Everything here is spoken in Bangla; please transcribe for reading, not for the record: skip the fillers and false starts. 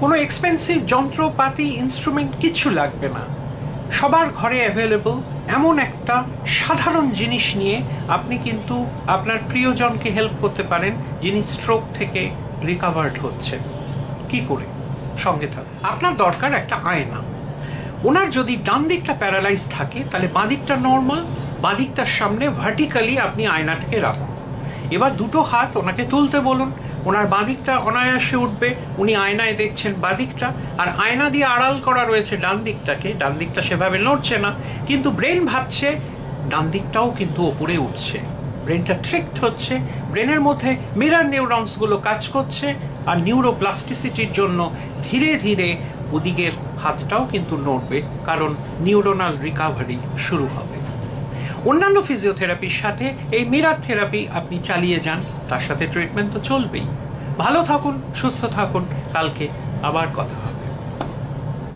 কোনো এক্সপেন্সিভ যন্ত্রপাতি ইনস্ট্রুমেন্ট কিচ্ছু লাগবে না, সবার ঘরে অ্যাভেলেবল এমন একটা সাধারণ জিনিস নিয়ে আপনি কিন্তু আপনার প্রিয়জনকে হেল্প করতে পারেন যিনি স্ট্রোক থেকে রিকাভার্ড হচ্ছেন। কি করে? সঙ্গে থাকুন। আপনার দরকার একটা আয়না। ওনার যদি ডান দিকটা প্যারালাইজ থাকে তাহলে বাঁ দিকটা নর্মাল, বাঁ দিকটার সামনে ভার্টিক্যালি আপনি আয়নাটাকে রাখুন। এবার দুটো হাত ওনাকে তুলতে বলুন, ওনার বাঁ দিকটা অনায়াসে উঠবে, উনি আয়নায় দেখছেন বাঁ দিকটা, আর আয়না দিয়ে আড়াল করা রয়েছে ডান দিকটাকে। ডান দিকটা সেভাবে নড়ছে না, কিন্তু ব্রেন ভাবছে ডান দিকটাও কিন্তু ওপরে উঠছে। ব্রেনটা ট্রিকড হচ্ছে, ব্রেনের মধ্যে মিরর নিউরনসগুলো কাজ করছে, আর নিউরোপ্লাস্টিসিটির জন্য ধীরে ধীরে ওদিকের হাতটাও কিন্তু নড়বে, কারণ নিউরোনাল রিকাভারি শুরু হবে। অন্যান্য ফিজিওথেরাপির সাথে এই মিরর থেরাপি আপনি চালিয়ে যান, তার সাথে ট্রিটমেন্ট তো চলবেই। ভালো থাকুন, সুস্থ থাকুন, কালকে আবার কথা হবে।